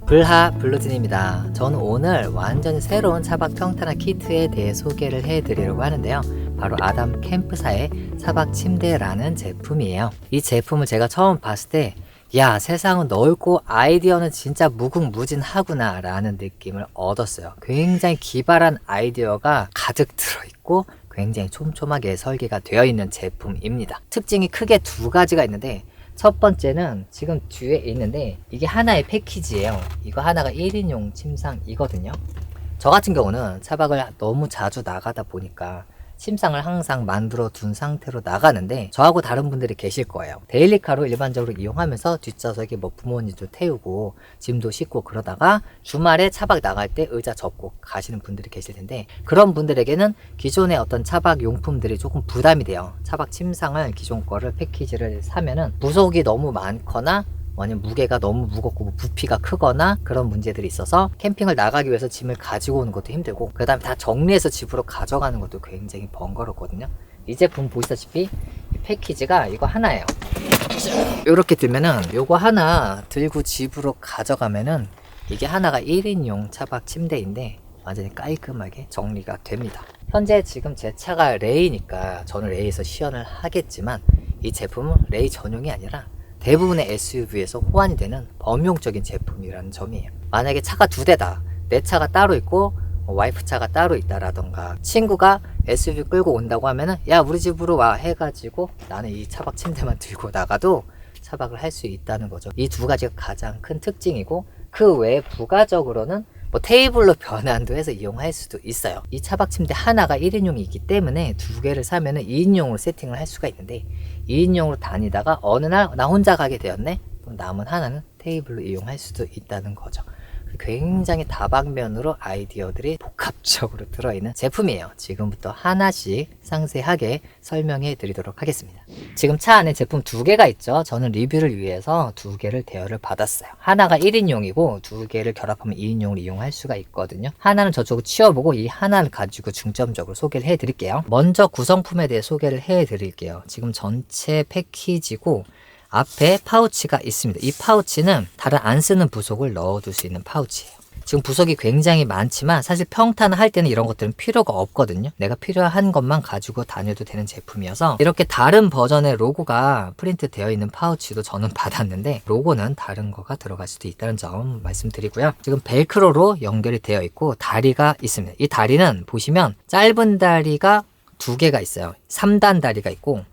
불하 블루진입니다. 저는 오늘 완전히 새로운 차박 평탄화 키트에 대해 소개를 해드리려고 하는데요. 바로 아담 캠프사의 차박 침대라는 제품이에요. 이 제품을 제가 처음 봤을 때 야, 세상은 넓고 아이디어는 진짜 무궁무진하구나 라는 느낌을 얻었어요. 굉장히 기발한 아이디어가 가득 들어있고 굉장히 촘촘하게 설계가 되어 있는 제품입니다. 특징이 크게 두 가지가 있는데, 첫 번째는 지금 뒤에 있는데 이게 하나의 패키지예요. 이거 하나가 1인용 침상이거든요. 저 같은 경우는 차박을 너무 자주 나가다 보니까 침상을 항상 만들어 둔 상태로 나가는데, 저하고 다른 분들이 계실 거예요. 데일리카로 일반적으로 이용하면서 뒷좌석에 뭐 부모님도 태우고 짐도 싣고 그러다가 주말에 차박 나갈 때 의자 접고 가시는 분들이 계실 텐데, 그런 분들에게는 기존의 어떤 차박 용품들이 조금 부담이 돼요. 차박 침상을 기존 거를 패키지를 사면은 부속이 너무 많거나 아니면 무게가 너무 무겁고 부피가 크거나 그런 문제들이 있어서 캠핑을 나가기 위해서 짐을 가지고 오는 것도 힘들고, 그 다음에 다 정리해서 집으로 가져가는 것도 굉장히 번거롭거든요. 이 제품 보시다시피 이 패키지가 이거 하나예요. 이렇게 들면은 요거 하나 들고 집으로 가져가면은 이게 하나가 1인용 차박 침대인데 완전히 깔끔하게 정리가 됩니다. 현재 지금 제 차가 레이니까 저는 레이에서 시연을 하겠지만, 이 제품은 레이 전용이 아니라 대부분의 SUV에서 호환이 되는 범용적인 제품이라는 점이에요. 만약에 차가 두 대다, 내 차가 따로 있고 와이프 차가 따로 있다라던가, 친구가 SUV 끌고 온다고 하면은 야, 우리 집으로 와 해가지고 나는 이 차박 침대만 들고 나가도 차박을 할 수 있다는 거죠. 이 두 가지가 가장 큰 특징이고, 그 외에 부가적으로는 뭐 테이블로 변환도 해서 이용할 수도 있어요. 이 차박 침대 하나가 1인용이기 때문에 두 개를 사면은 2인용으로 세팅을 할 수가 있는데, 2인용으로 다니다가 어느 날 나 혼자 가게 되었네? 그럼 남은 하나는 테이블로 이용할 수도 있다는 거죠. 굉장히 다방면으로 아이디어들이 복합적으로 들어있는 제품이에요. 지금부터 하나씩 상세하게 설명해 드리도록 하겠습니다. 지금 차 안에 제품 두 개가 있죠. 저는 리뷰를 위해서 두 개를 대여를 받았어요. 하나가 1인용이고 두 개를 결합하면 2인용으로 이용할 수가 있거든요. 하나는 저쪽으로 치워보고 이 하나를 가지고 중점적으로 소개를 해 드릴게요. 먼저 구성품에 대해 소개를 해 드릴게요. 지금 전체 패키지고 앞에 파우치가 있습니다. 이 파우치는 다른 안 쓰는 부속을 넣어둘 수 있는 파우치예요. 지금 부속이 굉장히 많지만 사실 평탄을 할 때는 이런 것들은 필요가 없거든요. 내가 필요한 것만 가지고 다녀도 되는 제품이어서 이렇게 다른 버전의 로고가 프린트 되어 있는 파우치도 저는 받았는데, 로고는 다른 거가 들어갈 수도 있다는 점 말씀드리고요. 지금 벨크로로 연결이 되어 있고 다리가 있습니다. 이 다리는 보시면 짧은 다리가 두 개가 있어요. 3단 다리가 있고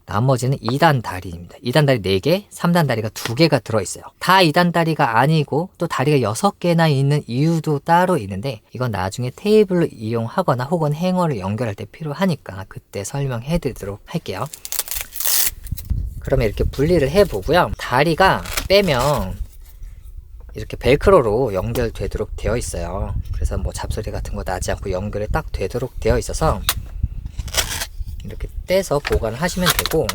나머지는 2단 다리입니다. 2단 다리 4개, 3단 다리가 2개가 들어있어요. 다 2단 다리가 아니고 또 다리가 6개나 있는 이유도 따로 있는데, 이건 나중에 테이블로 이용하거나 혹은 행어를 연결할 때 필요하니까 그때 설명해 드리도록 할게요. 그러면 이렇게 분리를 해보고요. 다리가 빼면 이렇게 벨크로로 연결되도록 되어 있어요. 그래서 뭐 잡소리 같은 거 나지 않고 연결이 딱 되도록 되어 있어서 이렇게 떼서 보관을 하시면 되고,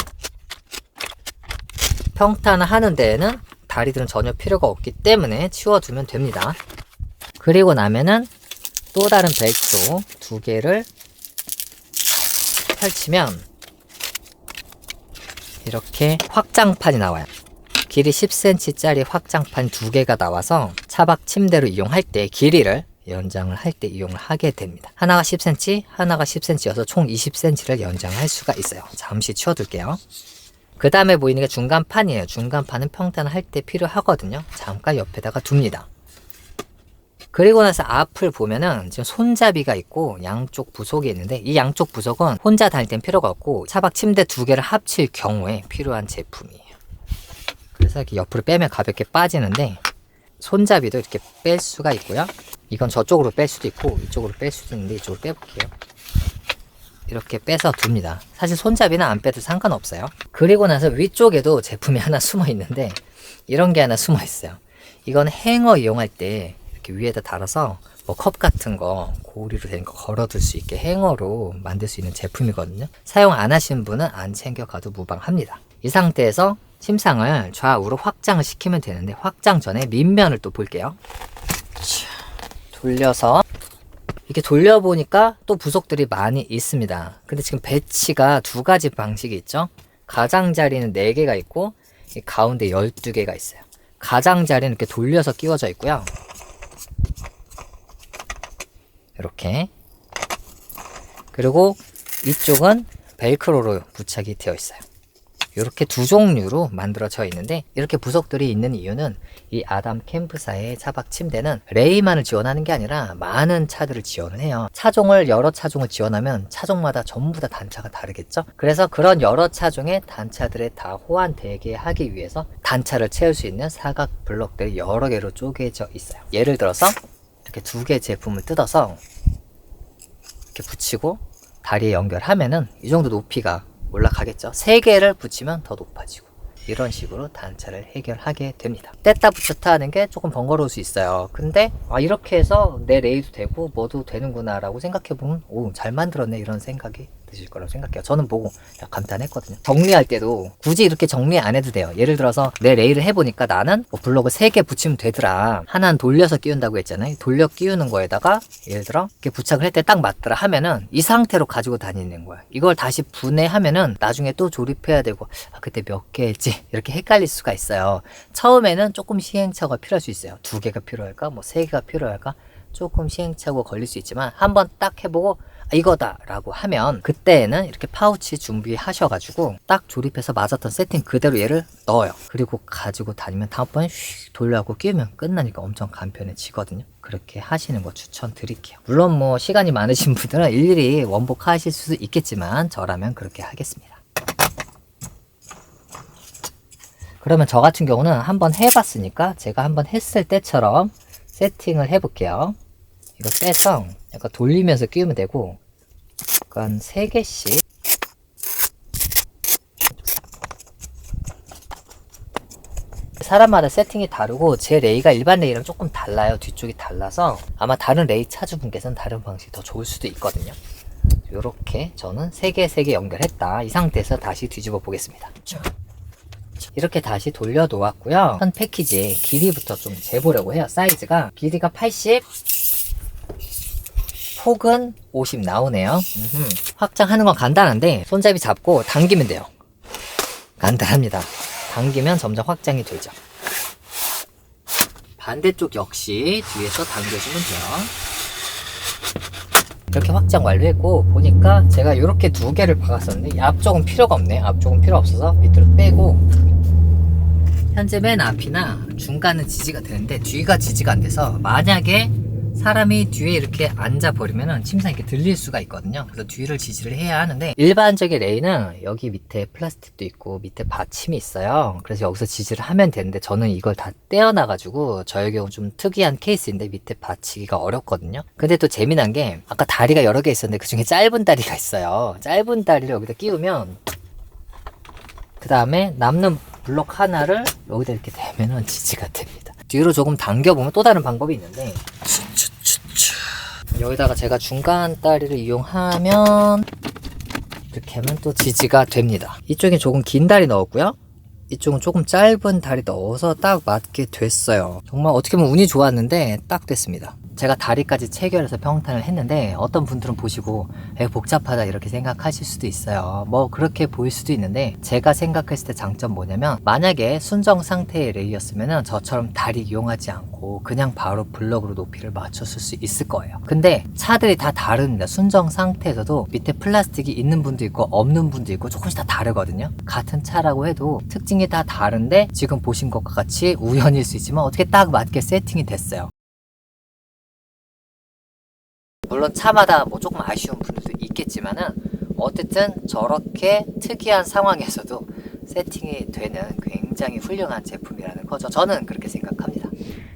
평탄을 하는 데에는 다리들은 전혀 필요가 없기 때문에 치워두면 됩니다. 그리고 나면은 또 다른 벨크로 두 개를 펼치면 이렇게 확장판이 나와요. 길이 10cm 짜리 확장판 두 개가 나와서 차박 침대로 이용할 때 길이를 연장을 할 때 이용을 하게 됩니다. 하나가 10cm, 하나가 10cm여서 총 20cm를 연장할 수가 있어요. 잠시 치워둘게요. 그 다음에 보이는 게 중간판이에요. 중간판은 평탄을 할 때 필요하거든요. 잠깐 옆에다가 둡니다. 그리고 나서 앞을 보면은 지금 손잡이가 있고 양쪽 부속이 있는데, 이 양쪽 부속은 혼자 다닐 땐 필요가 없고 차박 침대 두 개를 합칠 경우에 필요한 제품이에요. 그래서 이렇게 옆으로 빼면 가볍게 빠지는데, 손잡이도 이렇게 뺄 수가 있고요. 이건 저쪽으로 뺄 수도 있고 이쪽으로 뺄 수도 있는데 이쪽으로 빼볼게요. 이렇게 빼서 둡니다. 사실 손잡이는 안 빼도 상관없어요. 그리고 나서 위쪽에도 제품이 하나 숨어 있는데, 이런 게 하나 숨어 있어요. 이건 행어 이용할 때 이렇게 위에다 달아서 뭐 컵 같은 거 고리로 된 거 걸어둘 수 있게 행어로 만들 수 있는 제품이거든요. 사용 안 하시는 분은 안 챙겨가도 무방합니다. 이 상태에서 침상을 좌우로 확장을 시키면 되는데, 확장 전에 밑면을 또 볼게요. 돌려서 이렇게 돌려보니까 또 부속들이 많이 있습니다. 근데 지금 배치가 두 가지 방식이 있죠. 가장자리는 4개가 있고 가운데 12개가 있어요. 가장자리는 이렇게 돌려서 끼워져 있고요. 이렇게. 그리고 이쪽은 벨크로로 부착이 되어 있어요. 이렇게 두 종류로 만들어져 있는데, 이렇게 부속들이 있는 이유는 이 아담 캠프사의 차박 침대는 레이만을 지원하는 게 아니라 많은 차들을 지원을 해요. 여러 차종을 지원하면 차종마다 전부 다 단차가 다르겠죠. 그래서 그런 여러 차종의 단차들에 다 호환되게 하기 위해서 단차를 채울 수 있는 사각 블럭들이 여러 개로 쪼개져 있어요. 예를 들어서 이렇게 두 개 제품을 뜯어서 이렇게 붙이고 다리에 연결하면은 이 정도 높이가 올라가겠죠. 3개를 붙이면 더 높아지고, 이런 식으로 단차를 해결하게 됩니다. 뗐다 붙였다 하는 게 조금 번거로울 수 있어요. 근데 이렇게 해서 내 레이도 되고 뭐도 되는구나 라고 생각해보면 잘 만들었네, 이런 생각이 드실 거라고 생각해요. 저는 보고 감탄했거든요. 정리할 때도 굳이 이렇게 정리 안 해도 돼요. 예를 들어서 내 레이를 해보니까 나는 블록을 3개 붙이면 되더라, 하나는 돌려서 끼운다고 했잖아요. 돌려 끼우는 거에다가 예를 들어 이렇게 부착을 할 때 딱 맞더라 하면은 이 상태로 가지고 다니는 거야. 이걸 다시 분해하면은 나중에 또 조립해야 되고, 그때 몇 개일지 이렇게 헷갈릴 수가 있어요. 처음에는 조금 시행착오가 필요할 수 있어요. 2개가 필요할까? 3개가 필요할까? 조금 시행착오가 걸릴 수 있지만 한번 딱 해보고 이거다 라고 하면, 그때에는 이렇게 파우치 준비하셔가지고 딱 조립해서 맞았던 세팅 그대로 얘를 넣어요. 그리고 가지고 다니면 다음번에 돌려하고 끼우면 끝나니까 엄청 간편해지거든요. 그렇게 하시는 거 추천드릴게요. 물론 시간이 많으신 분들은 일일이 원복하실 수도 있겠지만 저라면 그렇게 하겠습니다. 그러면 저 같은 경우는 한번 해봤으니까 제가 한번 했을 때처럼 세팅을 해볼게요. 이거 떼서 약간 돌리면서 끼우면 되고, 약간 3개씩 사람마다 세팅이 다르고 제 레이가 일반 레이랑 조금 달라요. 뒤쪽이 달라서 아마 다른 레이 차주분께서는 다른 방식이 더 좋을 수도 있거든요. 이렇게 저는 3개 연결했다. 이 상태에서 다시 뒤집어 보겠습니다. 이렇게 다시 돌려 놓았고요. 현 패키지 길이부터 좀 재보려고 해요. 사이즈가 길이가 80, 폭은 50 나오네요. 확장하는 건 간단한데 손잡이 잡고 당기면 돼요. 간단합니다. 당기면 점점 확장이 되죠. 반대쪽 역시 뒤에서 당겨주면 돼요. 이렇게 확장 완료했고, 보니까 제가 이렇게 2개를 박았었는데 이 앞쪽은 필요가 없네. 앞쪽은 필요 없어서 밑으로 빼고, 현재 맨 앞이나 중간은 지지가 되는데 뒤가 지지가 안 돼서 만약에 사람이 뒤에 이렇게 앉아버리면 침상이 이렇게 들릴 수가 있거든요. 그래서 뒤를 지지를 해야 하는데, 일반적인 레이는 여기 밑에 플라스틱도 있고 밑에 받침이 있어요. 그래서 여기서 지지를 하면 되는데 저는 이걸 다 떼어놔가지고 저의 경우 좀 특이한 케이스인데 밑에 받치기가 어렵거든요. 근데 또 재미난 게 아까 다리가 여러 개 있었는데 그 중에 짧은 다리가 있어요. 짧은 다리를 여기다 끼우면 그 다음에 남는 블록 하나를 여기다 이렇게 대면은 지지가 됩니다. 뒤로 조금 당겨보면 또 다른 방법이 있는데, 여기다가 제가 중간 다리를 이용하면 이렇게 하면 또 지지가 됩니다. 이쪽에 조금 긴 다리 넣었고요. 이쪽은 조금 짧은 다리 넣어서 딱 맞게 됐어요. 정말 어떻게 보면 운이 좋았는데 딱 됐습니다. 제가 다리까지 체결해서 평탄을 했는데 어떤 분들은 보시고 복잡하다 이렇게 생각하실 수도 있어요. 그렇게 보일 수도 있는데, 제가 생각했을 때 장점 뭐냐면, 만약에 순정 상태의 레이였으면 저처럼 다리 이용하지 않고 그냥 바로 블럭으로 높이를 맞췄을 수 있을 거예요. 근데 차들이 다 다릅니다. 순정 상태에서도 밑에 플라스틱이 있는 분도 있고 없는 분도 있고 조금씩 다 다르거든요. 같은 차라고 해도 특징이 다 다른데 지금 보신 것과 같이 우연일 수 있지만 어떻게 딱 맞게 세팅이 됐어요. 물론 차마다 조금 아쉬운 분들도 있겠지만은 어쨌든 저렇게 특이한 상황에서도 세팅이 되는 굉장히 훌륭한 제품이라는 거죠. 저는 그렇게 생각합니다.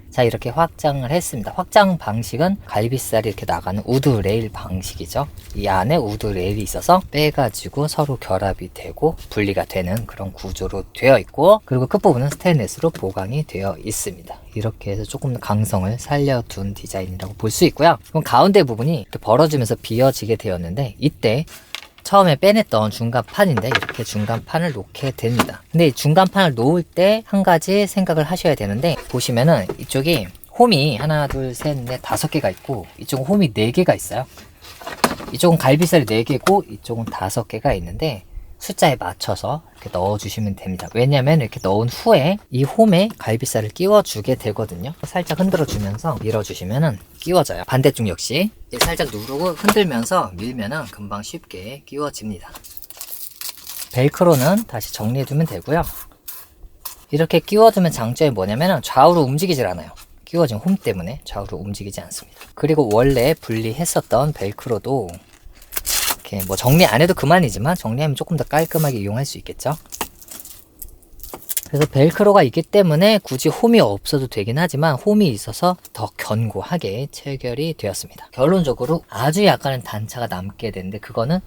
자, 이렇게 확장을 했습니다. 확장 방식은 갈비살이 이렇게 나가는 우드 레일 방식이죠. 이 안에 우드 레일이 있어서 빼가지고 서로 결합이 되고 분리가 되는 그런 구조로 되어 있고, 그리고 끝부분은 스테인리스로 보강이 되어 있습니다. 이렇게 해서 조금 더 강성을 살려둔 디자인이라고 볼 수 있고요. 그럼 가운데 부분이 이렇게 벌어지면서 비어지게 되었는데, 이때 처음에 빼냈던 중간판인데 이렇게 중간판을 놓게 됩니다. 근데 이 중간판을 놓을 때 한 가지 생각을 하셔야 되는데, 보시면은 이쪽이 홈이 하나, 둘, 셋, 넷, 5개가 있고 이쪽은 홈이 4개가 있어요. 이쪽은 갈비살이 4개고 이쪽은 5개가 있는데, 숫자에 맞춰서 이렇게 넣어주시면 됩니다. 왜냐면 이렇게 넣은 후에 이 홈에 갈비살을 끼워주게 되거든요. 살짝 흔들어주면서 밀어주시면 끼워져요. 반대쪽 역시 살짝 누르고 흔들면서 밀면은 금방 쉽게 끼워집니다. 벨크로는 다시 정리해두면 되고요. 이렇게 끼워두면 장점이 뭐냐면 좌우로 움직이질 않아요. 끼워진 홈 때문에 좌우로 움직이지 않습니다. 그리고 원래 분리했었던 벨크로도 이렇게 뭐 정리 안 해도 그만이지만 정리하면 조금 더 깔끔하게 이용할 수 있겠죠. 그래서 벨크로가 있기 때문에 굳이 홈이 없어도 되긴 하지만 홈이 있어서 더 견고하게 체결이 되었습니다. 결론적으로 아주 약간의 단차가 남게 되는데 그거는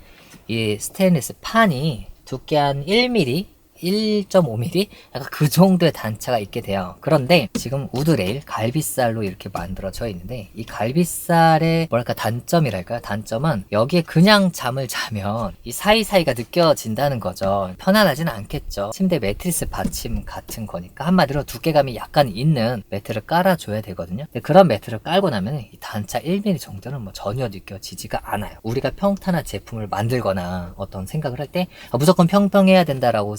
이 스테인리스 판이 두께 한 1mm 1.5mm? 약간 그 정도의 단차가 있게 돼요. 그런데 지금 우드레일 갈비살로 이렇게 만들어져 있는데 이 갈비살의 뭐랄까 단점이랄까요? 단점은 여기에 그냥 잠을 자면 이 사이사이가 느껴진다는 거죠. 편안하진 않겠죠. 침대 매트리스 받침 같은 거니까 한마디로 두께감이 약간 있는 매트를 깔아줘야 되거든요. 근데 그런 매트를 깔고 나면 이 단차 1mm 정도는 뭐 전혀 느껴지지가 않아요. 우리가 평탄한 제품을 만들거나 어떤 생각을 할 때 무조건 평평해야 된다라고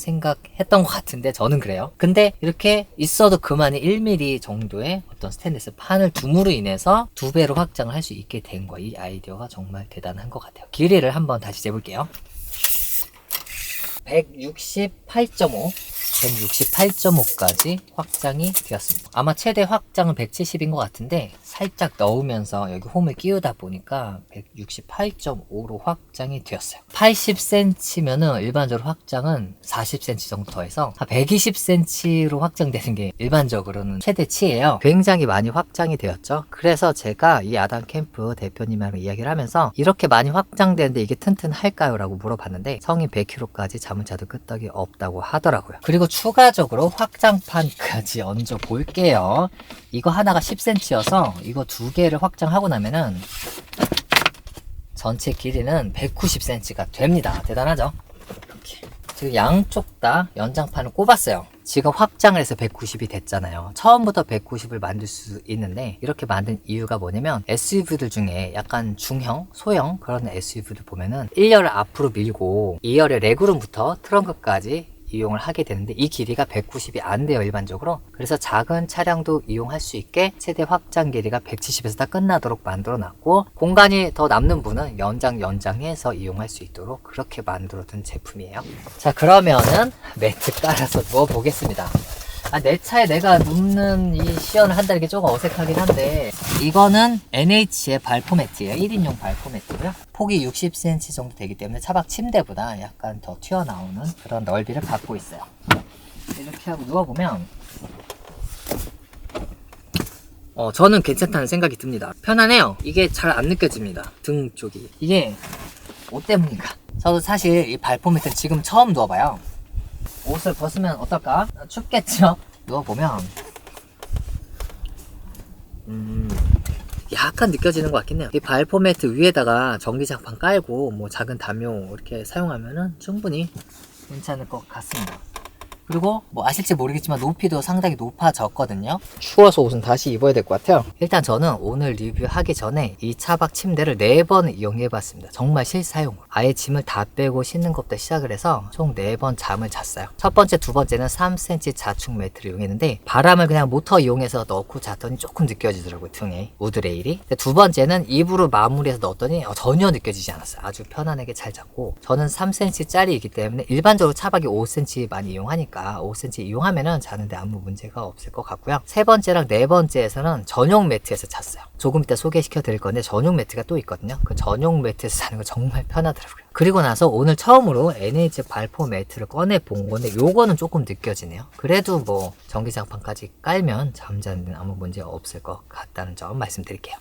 했던 것 같은데 저는 그래요. 근데 이렇게 있어도 그만이 1mm 정도의 어떤 스테인리스 판을 둠으로 인해서 2배로 확장을 할 수 있게 된 거. 이 아이디어가 정말 대단한 것 같아요. 길이를 한번 다시 재볼게요. 168.5 168.5까지 확장이 되었습니다. 아마 최대 확장은 170인 것 같은데 살짝 넣으면서 여기 홈을 끼우다 보니까 168.5로 확장이 되었어요. 80cm면은 일반적으로 확장은 40cm 정도 더해서 한 120cm로 확장되는 게 일반적으로는 최대치예요. 굉장히 많이 확장이 되었죠. 그래서 제가 이 아담 캠프 대표님이랑 이야기를 하면서 이렇게 많이 확장되는데 이게 튼튼할까요? 라고 물어봤는데 성인 100kg까지 잠을 자도 끄떡이 없다고 하더라고요. 그리고 추가적으로 확장판까지 얹어 볼게요. 이거 하나가 10cm여서 이거 2개를 확장하고 나면은 전체 길이는 190cm가 됩니다. 대단하죠? 이렇게. 지금 양쪽 다 연장판을 꼽았어요. 지금 확장을 해서 190이 됐잖아요. 처음부터 190을 만들 수 있는데 이렇게 만든 이유가 뭐냐면 SUV들 중에 약간 중형, 소형 그런 SUV들 보면은 1열을 앞으로 밀고 2열의 레그룸부터 트렁크까지 이용을 하게 되는데 이 길이가 190이 안 돼요, 일반적으로. 그래서 작은 차량도 이용할 수 있게 최대 확장 길이가 170에서 다 끝나도록 만들어 놨고 공간이 더 남는 분은 연장해서 이용할 수 있도록 그렇게 만들어 둔 제품이에요. 자, 그러면은 매트 깔아서 누워 보겠습니다. 내 차에 내가 눕는 이 시연을 한다는 게 조금 어색하긴 한데 이거는 NH의 발포 매트예요. 1인용 발포 매트고요. 폭이 60cm 정도 되기 때문에 차박 침대보다 약간 더 튀어나오는 그런 넓이를 갖고 있어요. 이렇게 하고 누워보면 저는 괜찮다는 생각이 듭니다. 편안해요. 이게 잘 안 느껴집니다. 등 쪽이. 이게 뭐 때문인가? 저도 사실 이 발포 매트 지금 처음 누워봐요. 옷을 벗으면 어떨까? 춥겠죠? 누워보면 약간 느껴지는 것 같긴 해요. 이 발포 매트 위에다가 전기장판 깔고 뭐 작은 담요 이렇게 사용하면은 충분히 괜찮을 것 같습니다. 그리고 뭐 아실지 모르겠지만 높이도 상당히 높아졌거든요. 추워서 옷은 다시 입어야 될 것 같아요. 일단 저는 오늘 리뷰하기 전에 이 차박 침대를 4번 이용해 봤습니다. 정말 실사용으로. 아예 짐을 다 빼고 씻는 것부터 시작을 해서 총 4번 잠을 잤어요. 첫 번째, 두 번째는 3cm 자축 매트를 이용했는데 바람을 그냥 모터 이용해서 넣고 잤더니 조금 느껴지더라고요, 등에 우드레일이. 두 번째는 입으로 마무리해서 넣었더니 전혀 느껴지지 않았어요. 아주 편안하게 잘 잤고 저는 3cm 짜리이기 때문에 일반적으로 차박이 5cm 많이 이용하니까 5cm 이용하면은 자는데 아무 문제가 없을 것 같고요. 세 번째랑 네 번째에서는 전용 매트에서 잤어요. 조금 이따 소개시켜 드릴 건데 전용 매트가 또 있거든요. 그 전용 매트에서 자는 거 정말 편하더라고요. 그리고 나서 오늘 처음으로 NH 발포 매트를 꺼내 본 건데 요거는 조금 느껴지네요. 그래도 뭐 전기장판까지 깔면 잠자는 데는 아무 문제 없을 것 같다는 점 말씀드릴게요.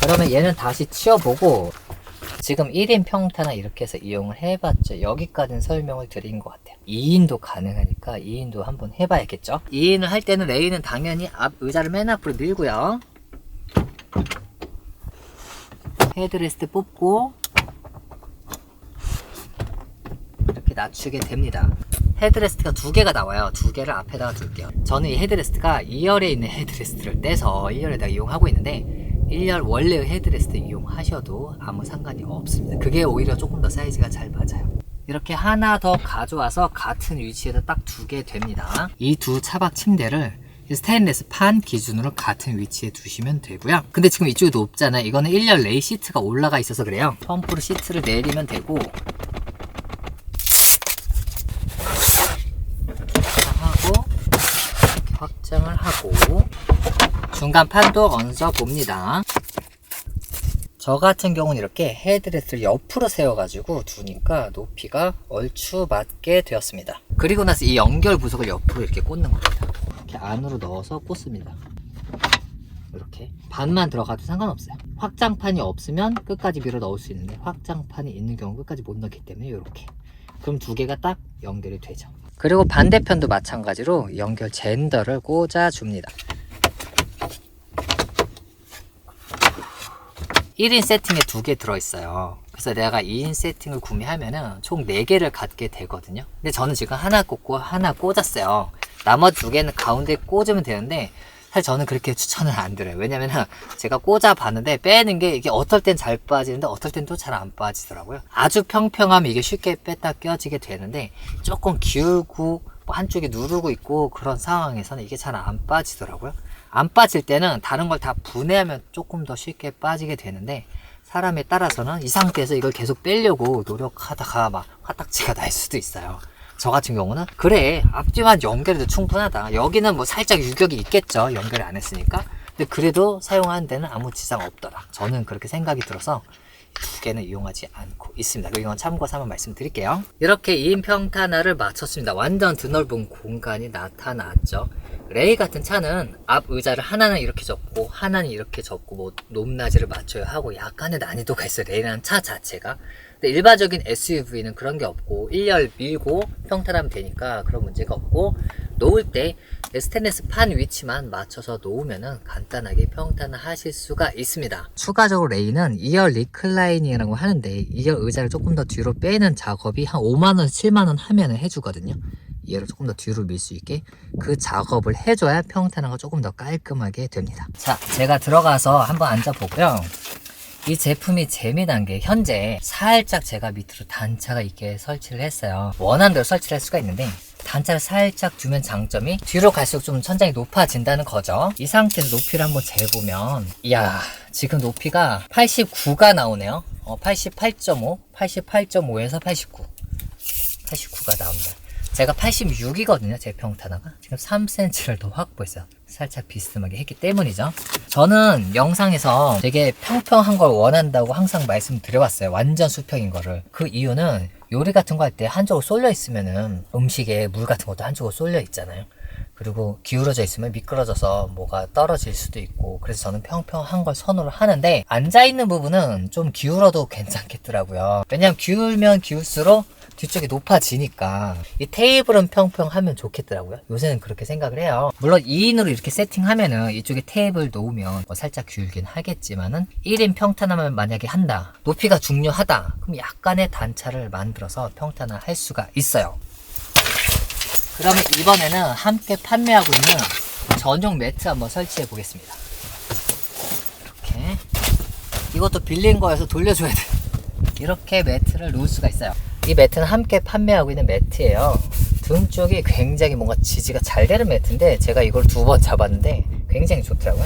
그러면 얘는 다시 치워보고 지금 1인 평타나 이렇게 해서 이용을 해봤죠. 여기까지는 설명을 드린 것 같아요. 2인도 가능하니까 2인도 한번 해봐야겠죠. 2인을 할 때는 레이는 당연히 앞 의자를 맨 앞으로 밀고요. 헤드레스트 뽑고 이렇게 낮추게 됩니다. 헤드레스트가 2개가 나와요. 2개를 앞에다가 둘게요. 저는 이 헤드레스트가 2열에 있는 헤드레스트를 떼서 1열에다 이용하고 있는데 1열 원래의 헤드레스트 이용하셔도 아무 상관이 없습니다. 그게 오히려 조금 더 사이즈가 잘 맞아요. 이렇게 하나 더 가져와서 같은 위치에다 딱 두게 됩니다. 이 두 차박 침대를 스테인리스 판 기준으로 같은 위치에 두시면 되고요. 근데 지금 이쪽이 높잖아요. 이거는 1열 레이 시트가 올라가 있어서 그래요. 펌프로 시트를 내리면 되고, 하고 이렇게 확장을 하고 중간 판도 얹어 봅니다. 저 같은 경우는 이렇게 헤드레스를 옆으로 세워가지고 두니까 높이가 얼추 맞게 되었습니다. 그리고 나서 이 연결 부속을 옆으로 이렇게 꽂는 겁니다. 이렇게 안으로 넣어서 꽂습니다. 이렇게 반만 들어가도 상관없어요. 확장판이 없으면 끝까지 밀어 넣을 수 있는데 확장판이 있는 경우 끝까지 못 넣기 때문에 이렇게. 그럼 두 개가 딱 연결이 되죠. 그리고 반대편도 마찬가지로 연결 젠더를 꽂아줍니다. 1인 세팅에 2개 들어있어요. 그래서 내가 2인 세팅을 구매하면은 총 4개를 갖게 되거든요. 근데 저는 지금 하나 꽂고 하나 꽂았어요. 나머지 2개는 가운데 꽂으면 되는데 사실 저는 그렇게 추천을 안 드려요. 왜냐면은 제가 꽂아 봤는데 빼는 게 이게 어떨 땐 잘 빠지는데 어떨 땐 또 잘 안 빠지더라고요. 아주 평평하면 이게 쉽게 뺐다 껴지게 되는데 조금 기울고 뭐 한쪽에 누르고 있고 그런 상황에서는 이게 잘 안 빠지더라고요. 안 빠질 때는 다른 걸 다 분해하면 조금 더 쉽게 빠지게 되는데 사람에 따라서는 이 상태에서 이걸 계속 빼려고 노력하다가 막 화딱지가 날 수도 있어요. 저 같은 경우는 그래 앞뒤만 연결해도 충분하다. 여기는 뭐 살짝 유격이 있겠죠. 연결을 안 했으니까. 근데 그래도 사용하는 데는 아무 지장 없더라. 저는 그렇게 생각이 들어서 2개는 이용하지 않고 있습니다. 이건 참고해서 한번 말씀드릴게요. 이렇게 2인 평탄화를 마쳤습니다. 완전 드넓은 공간이 나타났죠. 레이 같은 차는 앞 의자를 하나는 이렇게 접고 하나는 이렇게 접고 뭐 높낮이를 맞춰야 하고 약간의 난이도가 있어요. 레이라는 차 자체가. 근데 일반적인 SUV는 그런 게 없고 1열 밀고 평탄하면 되니까 그런 문제가 없고 놓을 때 스테인리스 판 위치만 맞춰서 놓으면은 간단하게 평탄화 하실 수가 있습니다. 추가적으로 레이는 2열 리클라이닝이라고 하는데 2열 의자를 조금 더 뒤로 빼는 작업이 한 5만원, 7만원 하면은 해주거든요. 얘를 조금 더 뒤로 밀 수 있게 그 작업을 해줘야 평탄화가 조금 더 깔끔하게 됩니다. 자, 제가 들어가서 한번 앉아보고요. 이 제품이 재미난 게 현재 살짝 제가 밑으로 단차가 있게 설치를 했어요. 원하는 대로 설치를 할 수가 있는데 단차를 살짝 두면 장점이 뒤로 갈수록 좀 천장이 높아진다는 거죠. 이 상태에서 높이를 한번 재보면 이야 지금 높이가 89가 나오네요. 88.5, 88.5에서 89가 나옵니다. 제가 86이거든요. 제 평탄화가. 지금 3cm를 더 확보했어요. 살짝 비스듬하게 했기 때문이죠. 저는 영상에서 되게 평평한 걸 원한다고 항상 말씀드려왔어요. 완전 수평인 거를. 그 이유는 요리 같은 거 할 때 한쪽으로 쏠려 있으면은 음식에 물 같은 것도 한쪽으로 쏠려 있잖아요. 그리고 기울어져 있으면 미끄러져서 뭐가 떨어질 수도 있고 그래서 저는 평평한 걸 선호를 하는데 앉아있는 부분은 좀 기울어도 괜찮겠더라고요. 왜냐면 기울면 기울수록 뒤쪽이 높아지니까 이 테이블은 평평하면 좋겠더라고요. 요새는 그렇게 생각을 해요. 물론 2인으로 이렇게 세팅하면은 이쪽에 테이블 놓으면 뭐 살짝 기울긴 하겠지만은 1인 평탄화만 만약에 한다, 높이가 중요하다, 그럼 약간의 단차를 만들어서 평탄화 할 수가 있어요. 그러면 이번에는 함께 판매하고 있는 전용 매트 한번 설치해 보겠습니다. 이렇게 이것도 빌린 거여서 돌려줘야 돼. 이렇게 매트를 놓을 수가 있어요. 이 매트는 함께 판매하고 있는 매트예요. 등 쪽이 굉장히 뭔가 지지가 잘 되는 매트인데 제가 이걸 2번 잡았는데 굉장히 좋더라고요.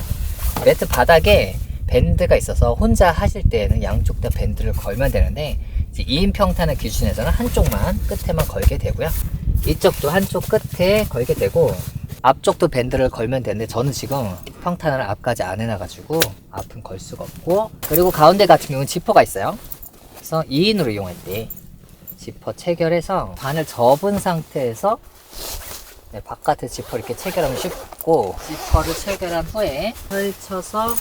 매트 바닥에 밴드가 있어서 혼자 하실 때에는 양쪽 다 밴드를 걸면 되는데 이제 2인 평탄의 기준에서는 한쪽만 끝에만 걸게 되고요. 이쪽도 한쪽 끝에 걸게 되고 앞쪽도 밴드를 걸면 되는데 저는 지금 평탄화를 앞까지 안 해놔가지고 앞은 걸 수가 없고, 그리고 가운데 같은 경우는 지퍼가 있어요. 그래서 2인으로 이용할 때 지퍼 체결해서 반을 접은 상태에서 바깥에 지퍼 이렇게 체결하면 쉽고, 지퍼를 체결한 후에 펼쳐서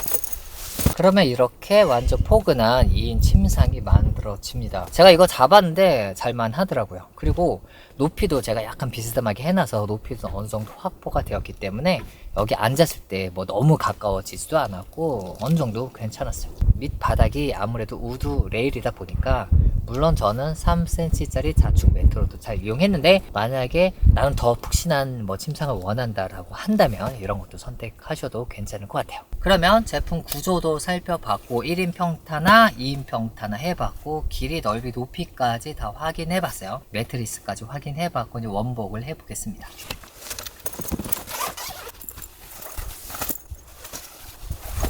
그러면 이렇게 완전 포근한 2인 침상이 만들어집니다. 제가 이거 잡았는데 잘만 하더라고요. 그리고 높이도 제가 약간 비스듬하게 해놔서 높이도 어느 정도 확보가 되었기 때문에 여기 앉았을 때 뭐 너무 가까워지지도 않았고 어느 정도 괜찮았어요. 밑바닥이 아무래도 우드 레일이다 보니까 물론 저는 3cm짜리 자충 매트로도 잘 이용했는데, 만약에 나는 더 푹신한 침상을 원한다라고 한다면 이런 것도 선택하셔도 괜찮을 것 같아요. 그러면 제품 구조도 살펴봤고 1인 평타나 2인 평타나 해봤고 길이, 넓이, 높이까지 다 확인해봤어요. 매트리스까지 확인해봤고 이제 원복을 해보겠습니다.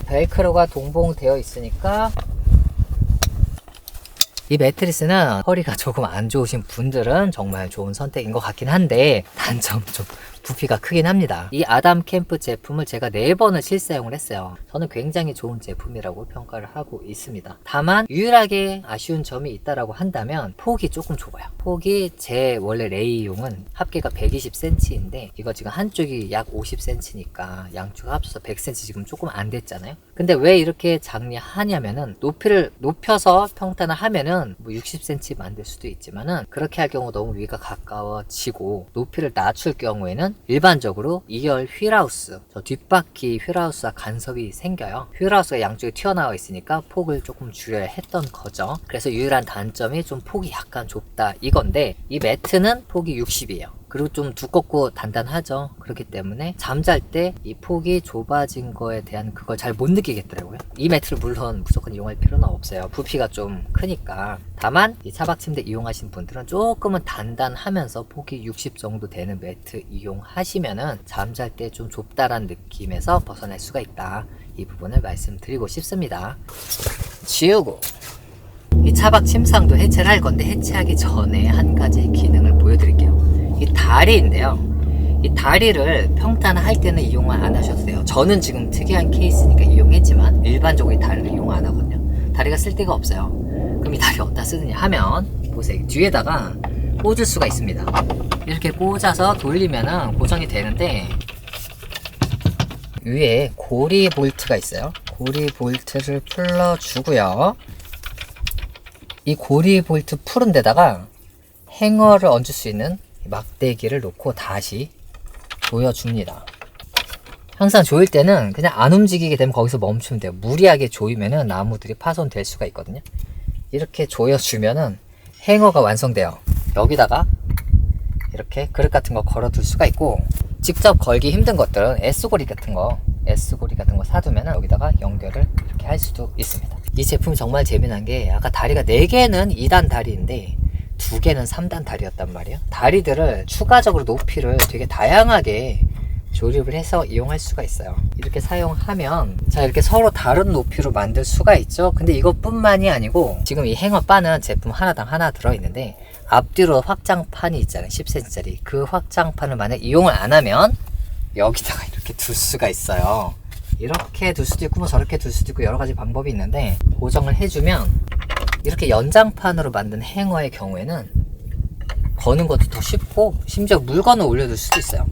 벨크로가 동봉되어 있으니까 이 매트리스는 허리가 조금 안 좋으신 분들은 정말 좋은 선택인 것 같긴 한데, 단점 좀 부피가 크긴 합니다. 이 아담 캠프 제품을 제가 4번을 실사용을 했어요. 저는 굉장히 좋은 제품이라고 평가를 하고 있습니다. 다만 유일하게 아쉬운 점이 있다라고 한다면 폭이 조금 좁아요. 폭이 제 원래 레이용은 합계가 120cm인데 이거 지금 한쪽이 약 50cm니까 양쪽 합쳐서 100cm 지금 조금 안 됐잖아요. 근데 왜 이렇게 장려하냐면은 높이를 높여서 평탄을 하면은 60cm 만들 수도 있지만은, 그렇게 할 경우 너무 위가 가까워지고 높이를 낮출 경우에는 일반적으로 2열 휠하우스, 저 뒷바퀴 휠하우스와 간섭이 생겨요. 휠하우스가 양쪽에 튀어나와 있으니까 폭을 조금 줄여야 했던 거죠. 그래서 유일한 단점이 좀 폭이 약간 좁다 이건데, 이 매트는 폭이 60이에요. 그리고 좀 두껍고 단단하죠. 그렇기 때문에 잠잘 때 이 폭이 좁아진 거에 대한 그걸 잘 못 느끼겠더라고요. 이 매트를 물론 무조건 이용할 필요는 없어요. 부피가 좀 크니까. 다만 이 차박 침대 이용하신 분들은 조금은 단단하면서 폭이 60 정도 되는 매트 이용하시면은 잠잘 때 좀 좁다란 느낌에서 벗어날 수가 있다. 이 부분을 말씀드리고 싶습니다. 지우고 이 차박 침상도 해체를 할 건데, 해체하기 전에 한 가지 기능을 보여드릴게요. 이 다리인데요. 이 다리를 평탄을 할 때는 이용을 안 하셔도 돼요. 저는 지금 특이한 케이스니까 이용했지만 일반적으로 이 다리를 이용 안 하거든요. 다리가 쓸 데가 없어요. 그럼 이 다리 어디다 쓰느냐 하면, 보세요. 뒤에다가 꽂을 수가 있습니다. 이렇게 꽂아서 돌리면은 고정이 되는데, 위에 고리 볼트가 있어요. 고리 볼트를 풀어주고요. 이 고리 볼트 푸른 데다가 행어를 얹을 수 있는 막대기를 놓고 다시 조여줍니다. 항상 조일 때는 그냥 안 움직이게 되면 거기서 멈추면 돼요. 무리하게 조이면은 나무들이 파손될 수가 있거든요. 이렇게 조여주면은 행어가 완성돼요. 여기다가 이렇게 그릇 같은 거 걸어둘 수가 있고, 직접 걸기 힘든 것들은 S고리 같은 거 사두면은 여기다가 연결을 이렇게 할 수도 있습니다. 이 제품 정말 재미난 게, 아까 다리가 4개는 2단 다리인데 2개는 3단 다리였단 말이에요. 다리들을 추가적으로 높이를 되게 다양하게 조립을 해서 이용할 수가 있어요. 이렇게 사용하면 자, 이렇게 서로 다른 높이로 만들 수가 있죠. 근데 이것뿐만이 아니고, 지금 이 행어 바는 제품 하나당 하나 들어있는데 앞뒤로 확장판이 있잖아요. 10cm짜리. 그 확장판을 만약 이용을 안 하면 여기다가 이렇게 둘 수가 있어요. 이렇게 둘 수도 있고 저렇게 둘 수도 있고 여러 가지 방법이 있는데, 고정을 해주면 이렇게 연장판으로 만든 행어의 경우에는 거는 것도 더 쉽고, 심지어 물건을 올려둘 수도 있어요.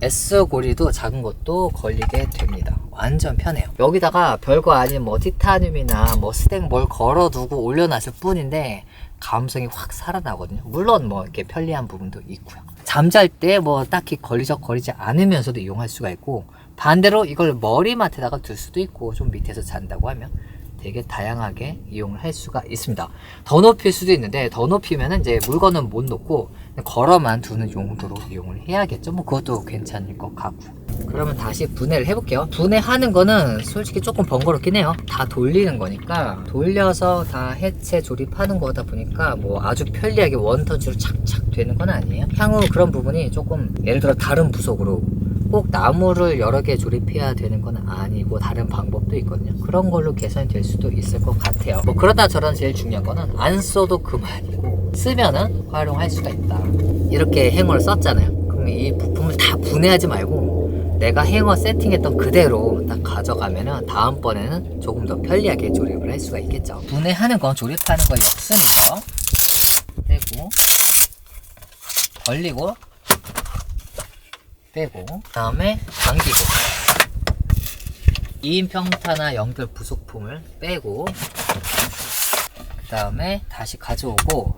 S고리도 작은 것도 걸리게 됩니다. 완전 편해요. 여기다가 별거 아닌 티타늄이나 스댕 뭘 걸어두고 올려놨을 뿐인데 감성이 확 살아나거든요. 물론 이렇게 편리한 부분도 있고요. 잠잘 때 딱히 걸리적거리지 않으면서도 이용할 수가 있고, 반대로 이걸 머리맡에다가 둘 수도 있고, 좀 밑에서 잔다고 하면 되게 다양하게 이용을 할 수가 있습니다. 더 높일 수도 있는데, 더 높이면은 이제 물건은 못 놓고 걸어만 두는 용도로 이용을 해야겠죠. 그것도 괜찮을 것 같고. 그러면 다시 분해를 해볼게요. 분해하는 거는 솔직히 조금 번거롭긴 해요. 다 돌리는 거니까, 돌려서 다 해체 조립하는 거다 보니까 아주 편리하게 원터치로 착착 되는 건 아니에요. 향후 그런 부분이 조금, 예를 들어 다른 부속으로 꼭 나무를 여러 개 조립해야 되는 건 아니고 다른 방법도 있거든요. 그런 걸로 개선이 될 수도 있을 것 같아요. 그러다 저런 제일 중요한 거는 안 써도 그만이고, 쓰면은 활용할 수가 있다. 이렇게 행어를 썼잖아요. 그럼 이 부품을 다 분해하지 말고 내가 행어 세팅했던 그대로 딱 가져가면은 다음번에는 조금 더 편리하게 조립을 할 수가 있겠죠. 분해하는 건 조립하는 거의 역순이죠. 빼고 벌리고 빼고, 그 다음에 당기고, 2인 평타나 연결 부속품을 빼고, 그 다음에 다시 가져오고,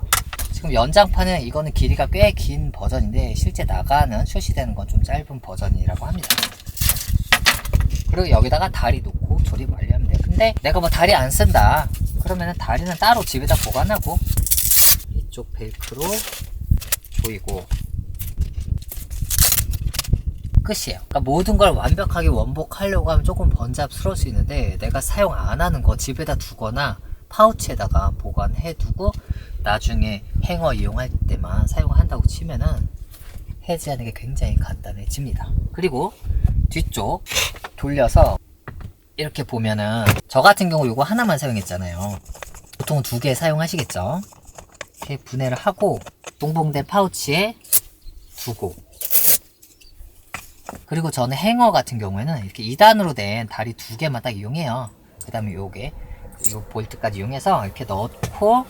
지금 연장판은 이거는 길이가 꽤 긴 버전인데 실제 나가는 출시되는 건 좀 짧은 버전이라고 합니다. 그리고 여기다가 다리 놓고 조립 완료하면 돼요. 근데 내가 다리 안 쓴다 그러면은 다리는 따로 집에다 보관하고 뒤쪽 벨크로 조이고 끝이에요. 그러니까 모든 걸 완벽하게 원복하려고 하면 조금 번잡스러울 수 있는데, 내가 사용 안 하는 거 집에다 두거나 파우치에다가 보관해 두고 나중에 행어 이용할 때만 사용한다고 치면은 해지하는 게 굉장히 간단해집니다. 그리고 뒤쪽 돌려서 이렇게 보면은, 저 같은 경우 이거 하나만 사용했잖아요. 보통 2개 사용하시겠죠. 이렇게 분해를 하고 동봉된 파우치에 두고, 그리고 저는 행어 같은 경우에는 이렇게 2단으로 된 다리 2개만 딱 이용해요. 그 다음에 요 볼트까지 이용해서 이렇게 넣고,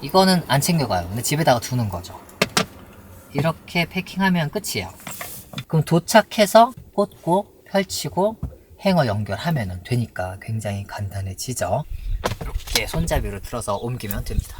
이거는 안 챙겨가요. 근데 집에다가 두는 거죠. 이렇게 패킹하면 끝이에요. 그럼 도착해서 꽂고 펼치고 행어 연결하면 되니까 굉장히 간단해지죠. 이렇게 손잡이로 들어서 옮기면 됩니다.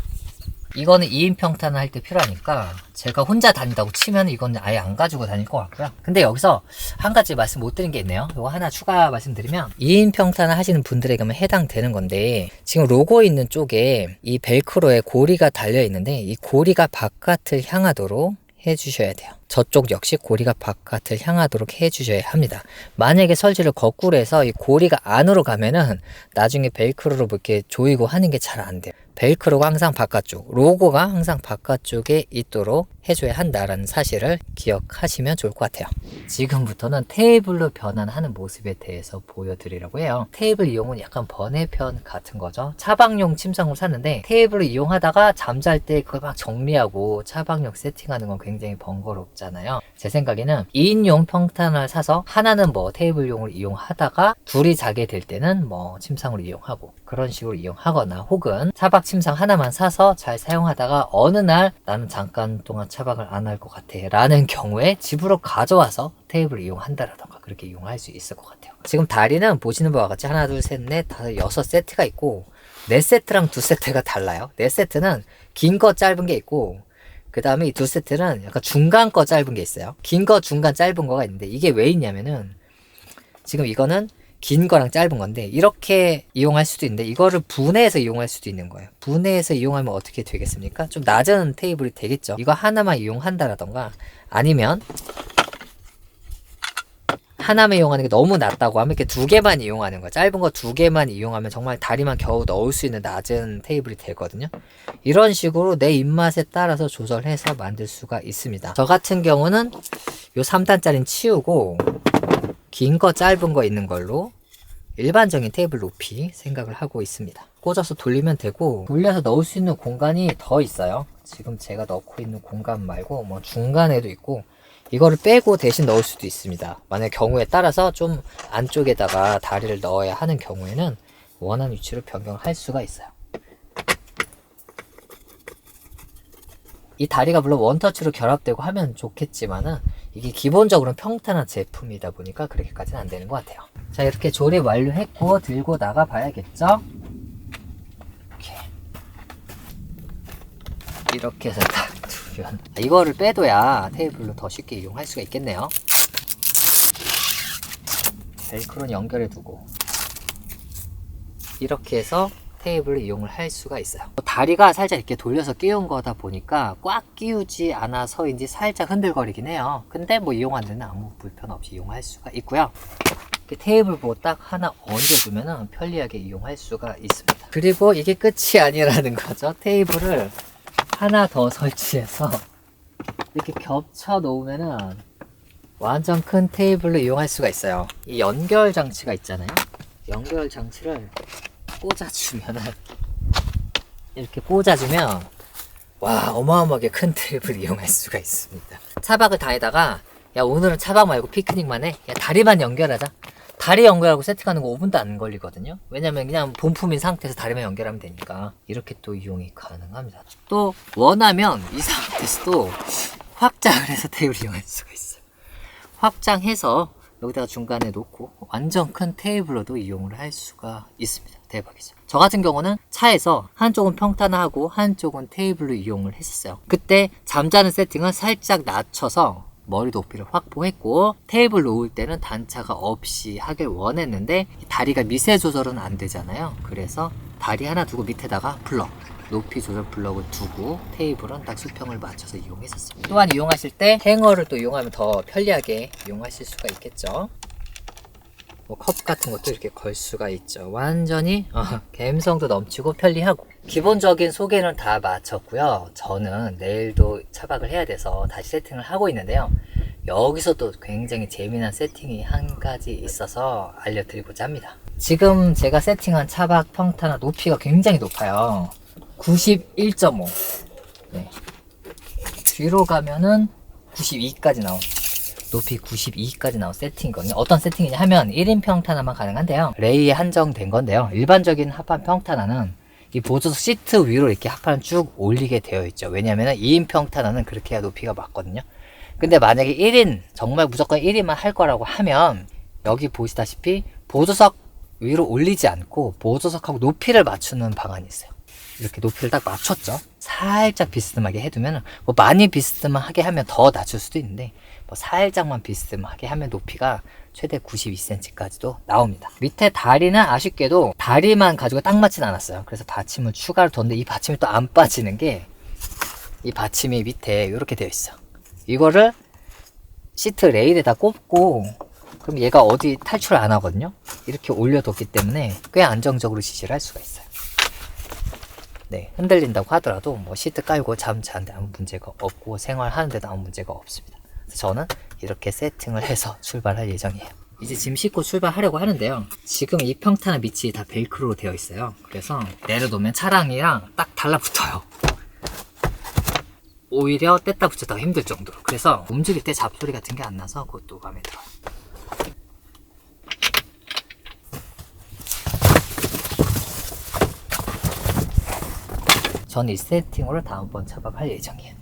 이거는 2인 평탄을 할 때 필요하니까 제가 혼자 다닌다고 치면 이건 아예 안 가지고 다닐 것 같고요. 근데 여기서 한 가지 말씀 못 드린 게 있네요. 이거 하나 추가 말씀드리면, 2인 평탄을 하시는 분들에게만 해당되는 건데, 지금 로고 있는 쪽에 이 벨크로에 고리가 달려 있는데 이 고리가 바깥을 향하도록 해주셔야 돼요. 저쪽 역시 고리가 바깥을 향하도록 해주셔야 합니다. 만약에 설치를 거꾸로 해서 이 고리가 안으로 가면은 나중에 벨크로로 이렇게 조이고 하는 게 잘 안 돼요. 벨크로가 항상 바깥쪽, 로고가 항상 바깥쪽에 있도록 해줘야 한다라는 사실을 기억하시면 좋을 것 같아요. 지금부터는 테이블로 변환하는 모습에 대해서 보여드리려고 해요. 테이블 이용은 약간 번외편 같은 거죠. 차박용 침상을 샀는데 테이블을 이용하다가 잠잘 때 그걸 막 정리하고 차박용 세팅하는 건 굉장히 번거롭잖아요. 제 생각에는 2인용 평탄을 사서 하나는 뭐 테이블용을 이용하다가 둘이 자게 될 때는 뭐 침상으로 이용하고, 그런 식으로 이용하거나, 혹은 차박 침상 하나만 사서 잘 사용하다가 어느 날 나는 잠깐 동안 차박을 안 할 것 같아 라는 경우에 집으로 가져와서 테이블을 이용한다라던가 그렇게 이용할 수 있을 것 같아요. 지금 다리는 보시는 바와 같이 하나 둘 셋 넷 다섯 6세트가 있고, 4세트랑 2세트가 달라요. 4세트는 긴 거 짧은 게 있고, 그 다음에 이 2세트는 약간 중간 거 짧은 게 있어요. 긴 거 중간 짧은 거가 있는데, 이게 왜 있냐면은, 지금 이거는 긴 거랑 짧은 건데 이렇게 이용할 수도 있는데, 이거를 분해해서 이용할 수도 있는 거예요. 분해해서 이용하면 어떻게 되겠습니까? 좀 낮은 테이블이 되겠죠. 이거 하나만 이용한다라던가, 아니면 하나만 이용하는 게 너무 낮다고 하면 이렇게 2개만 이용하는 거예요. 짧은 거 2개만 이용하면 정말 다리만 겨우 넣을 수 있는 낮은 테이블이 되거든요. 이런 식으로 내 입맛에 따라서 조절해서 만들 수가 있습니다. 저 같은 경우는 요 3단짜리는 치우고 긴 거 짧은 거 있는 걸로 일반적인 테이블 높이 생각을 하고 있습니다. 꽂아서 돌리면 되고, 돌려서 넣을 수 있는 공간이 더 있어요. 지금 제가 넣고 있는 공간 말고 뭐 중간에도 있고, 이거를 빼고 대신 넣을 수도 있습니다. 만약 경우에 따라서 좀 안쪽에다가 다리를 넣어야 하는 경우에는 원하는 위치로 변경을 할 수가 있어요. 이 다리가 물론 원터치로 결합되고 하면 좋겠지만은, 이게 기본적으로는 평탄한 제품이다 보니까 그렇게까지는 안 되는 것 같아요. 자, 이렇게 조립 완료했고 들고 나가 봐야겠죠? 이렇게 해서 딱 두면, 이거를 빼둬야 테이블로 더 쉽게 이용할 수가 있겠네요. 벨크로는 연결해 두고 이렇게 해서 테이블을 이용을 할 수가 있어요. 다리가 살짝 이렇게 돌려서 끼운 거다 보니까 꽉 끼우지 않아서인지 살짝 흔들거리긴 해요. 근데 뭐 이용하는 데는 아무 불편 없이 이용할 수가 있고요. 이렇게 테이블 보고 딱 하나 얹어주면 편리하게 이용할 수가 있습니다. 그리고 이게 끝이 아니라는 거죠. 테이블을 하나 더 설치해서 이렇게 겹쳐 놓으면은 완전 큰 테이블로 이용할 수가 있어요. 이 연결 장치가 있잖아요. 연결 장치를 꽂아주면은, 이렇게 꽂아주면 와, 어마어마하게 큰 테이블을 이용할 수가 있습니다. 차박을 다니다가 야, 오늘은 차박 말고 피크닉만 해, 야, 다리만 연결하자. 다리 연결하고 세팅하는 거 5분도 안 걸리거든요. 왜냐면 그냥 본품인 상태에서 다리만 연결하면 되니까. 이렇게 또 이용이 가능합니다. 또 원하면 이 상태에서도 확장을 해서 테이블을 이용할 수가 있어요. 확장해서 여기다가 중간에 놓고 완전 큰 테이블로도 이용을 할 수가 있습니다. 대박이죠. 저 같은 경우는 차에서 한쪽은 평탄화하고 한쪽은 테이블로 이용을 했었어요. 그때 잠자는 세팅은 살짝 낮춰서 머리 높이를 확보했고, 테이블 놓을 때는 단차가 없이 하길 원했는데 다리가 미세 조절은 안 되잖아요. 그래서 다리 하나 두고 밑에다가 블럭 높이 조절 블럭을 두고 테이블은 딱 수평을 맞춰서 이용했었습니다. 또한 이용하실 때 행어를 또 이용하면 더 편리하게 이용하실 수가 있겠죠. 뭐 컵 같은 것도 이렇게 걸 수가 있죠. 완전히 감성도 넘치고 편리하고. 기본적인 소개는 다 마쳤고요. 저는 내일도 차박을 해야 돼서 다시 세팅을 하고 있는데요. 여기서 또 굉장히 재미난 세팅이 한 가지 있어서 알려드리고자 합니다. 지금 제가 세팅한 차박 평탄화 높이가 굉장히 높아요. 91.5. 네. 뒤로 가면은 92까지 나온, 높이 92까지 나온 세팅이거든요. 어떤 세팅이냐 하면 1인 평탄화만 가능한데요. 레이에 한정된 건데요. 일반적인 합판 평탄화는 이 보조석 시트 위로 이렇게 합판을 쭉 올리게 되어 있죠. 왜냐하면 2인 평탄화는 그렇게 해야 높이가 맞거든요. 근데 만약에 1인, 정말 무조건 1인만 할 거라고 하면 여기 보시다시피 보조석 위로 올리지 않고 보조석하고 높이를 맞추는 방안이 있어요. 이렇게 높이를 딱 맞췄죠. 살짝 비스듬하게 해두면, 뭐 많이 비스듬하게 하면 더 낮출 수도 있는데, 뭐 살짝만 비스듬하게 하면 높이가 최대 92cm까지도 나옵니다. 밑에 다리는 아쉽게도 다리만 가지고 딱 맞진 않았어요. 그래서 받침을 추가로 뒀는데 이 받침이 또 안 빠지는 게, 이 받침이 밑에 이렇게 되어 있어. 이거를 시트 레일에다 꼽고, 그럼 얘가 어디 탈출 안 하거든요. 이렇게 올려뒀기 때문에 꽤 안정적으로 지시를 할 수가 있어요. 네, 흔들린다고 하더라도 뭐 시트 깔고 잠 자는데 아무 문제가 없고 생활하는데도 아무 문제가 없습니다. 그래서 저는 이렇게 세팅을 해서 출발할 예정이에요. 이제 짐 싣고 출발하려고 하는데요. 지금 이 평탄화 밑이 다 벨크로로 되어 있어요. 그래서 내려놓으면 차량이랑 딱 달라붙어요. 오히려 뗐다 붙였다가 힘들 정도로. 그래서 움직일 때 잡소리 같은 게 안 나서 그것도 마음에 들어요. 전 이 세팅으로 다음번 차박할 예정이에요.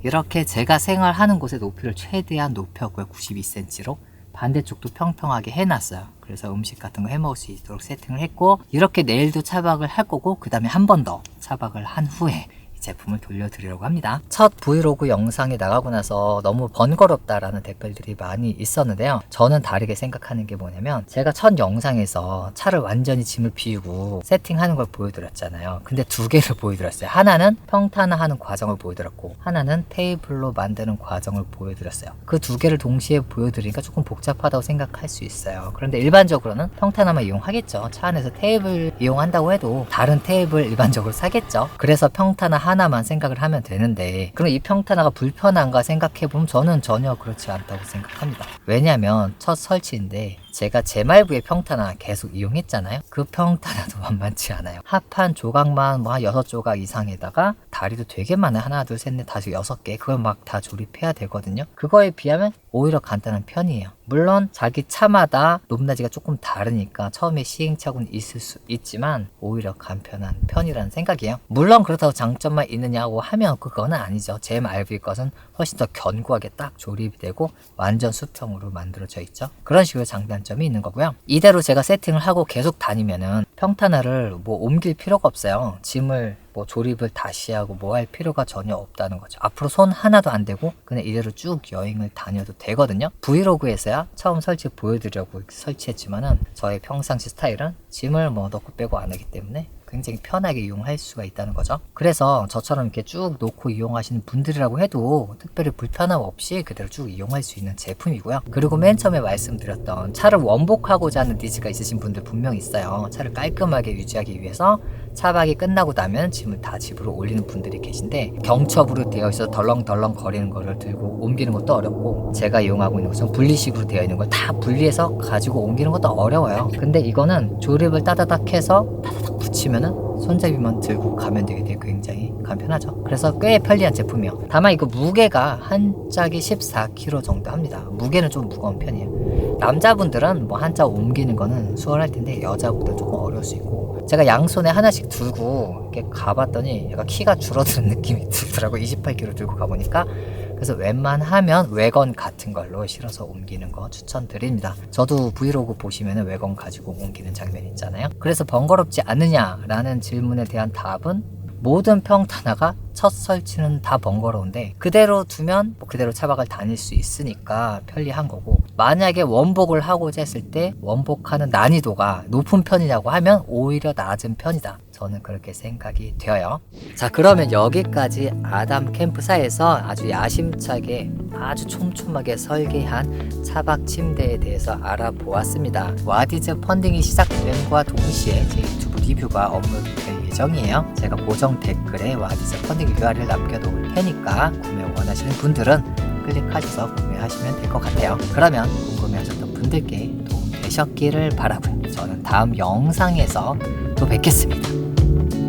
이렇게 제가 생활하는 곳의 높이를 최대한 높였고요. 92cm로. 반대쪽도 평평하게 해놨어요. 그래서 음식 같은 거 해먹을 수 있도록 세팅을 했고, 이렇게 내일도 차박을 할 거고, 그 다음에 한 번 더 차박을 한 후에 이 제품을 돌려드리려고 합니다. 첫 브이로그 영상이 나가고 나서 너무 번거롭다라는 댓글들이 많이 있었는데요. 저는 다르게 생각하는 게 뭐냐면, 제가 첫 영상에서 차를 완전히 짐을 비우고 세팅하는 걸 보여드렸잖아요. 근데 두 개를 보여드렸어요. 하나는 평탄화하는 과정을 보여드렸고, 하나는 테이블로 만드는 과정을 보여드렸어요. 그 두 개를 동시에 보여드리니까 조금 복잡하다고 생각할 수 있어요. 그런데 일반적으로는 평탄화만 이용하겠죠. 차 안에서 테이블 이용한다고 해도 다른 테이블 일반적으로 사겠죠. 그래서 평탄화 하나만 생각을 하면 되는데, 그럼 이 평탄화가 불편한가 생각해보면 저는 전혀 그렇지 않다고 생각합니다. 왜냐면 첫 설치인데 제가 제말부의 평탄화 계속 이용했잖아요. 그 평탄화도 만만치 않아요. 합판 조각만 뭐 한 6조각 이상에다가 다리도 되게 많아요. 하나, 둘, 셋, 넷, 다섯, 6개. 그걸 막 다 조립해야 되거든요. 그거에 비하면 오히려 간단한 편이에요. 물론 자기 차마다 높낮이가 조금 다르니까 처음에 시행착오는 있을 수 있지만 오히려 간편한 편이라는 생각이에요. 물론 그렇다고 장점만 있느냐고 하면 그거는 아니죠. 제말부의 것은 훨씬 더 견고하게 딱 조립이 되고 완전 수평으로 만들어져 있죠. 그런 식으로 장단점이 있는 거고요. 이대로 제가 세팅을 하고 계속 다니면은 평탄화를 뭐 옮길 필요가 없어요. 짐을 뭐 조립을 다시 하고 뭐 할 필요가 전혀 없다는 거죠. 앞으로 손 하나도 안 대고 그냥 이대로 쭉 여행을 다녀도 되거든요. 브이로그에서야 처음 설치 보여드리려고 설치했지만은 저의 평상시 스타일은 짐을 뭐 넣고 빼고 안 하기 때문에 굉장히 편하게 이용할 수가 있다는 거죠. 그래서 저처럼 이렇게 쭉 놓고 이용하시는 분들이라고 해도 특별히 불편함 없이 그대로 쭉 이용할 수 있는 제품이고요. 그리고 맨 처음에 말씀드렸던 차를 원복하고자 하는 니즈가 있으신 분들 분명히 있어요. 차를 깔끔하게 유지하기 위해서 차박이 끝나고 나면 짐을 다 집으로 올리는 분들이 계신데, 경첩으로 되어 있어서 덜렁덜렁 거리는 거를 들고 옮기는 것도 어렵고, 제가 이용하고 있는 것은 분리식으로 되어 있는 걸 다 분리해서 가지고 옮기는 것도 어려워요. 근데 이거는 조립을 따다닥 해서 따다닥 붙이면은 손잡이만 들고 가면 되게 굉장히 간편하죠. 그래서 꽤 편리한 제품이에요. 다만 이거 무게가 한 짝이 14kg 정도 합니다. 무게는 좀 무거운 편이에요. 남자분들은 뭐 한 짝 옮기는 거는 수월할 텐데 여자분들은 조금 어려울 수 있고, 제가 양손에 하나씩 들고 이렇게 가봤더니 약간 키가 줄어드는 느낌이 들더라고요. 28kg 들고 가보니까. 그래서 웬만하면 외건 같은 걸로 실어서 옮기는 거 추천드립니다. 저도 브이로그 보시면 외건 가지고 옮기는 장면 있잖아요. 그래서 번거롭지 않느냐라는 질문에 대한 답은 모든 평탄화가 첫 설치는 다 번거로운데 그대로 두면 그대로 차박을 다닐 수 있으니까 편리한 거고, 만약에 원복을 하고자 했을 때 원복하는 난이도가 높은 편이냐고 하면 오히려 낮은 편이다. 저는 그렇게 생각이 되어요. 자, 그러면 여기까지 아담 캠프사에서 아주 야심차게 아주 촘촘하게 설계한 차박 침대에 대해서 알아보았습니다. 와디즈 펀딩이 시작됨과 동시에 제 유튜브 리뷰가 업로드될 예정이에요. 제가 고정 댓글에 와디즈 펀딩 URL 남겨놓을 테니까 구매 원하시는 분들은 클릭하셔서 구매하시면 될 것 같아요. 그러면 궁금해하셨던 분들께 도움 되셨기를 바라고요. 저는 다음 영상에서 또 뵙겠습니다.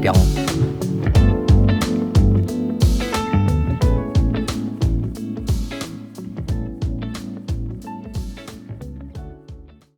뿅.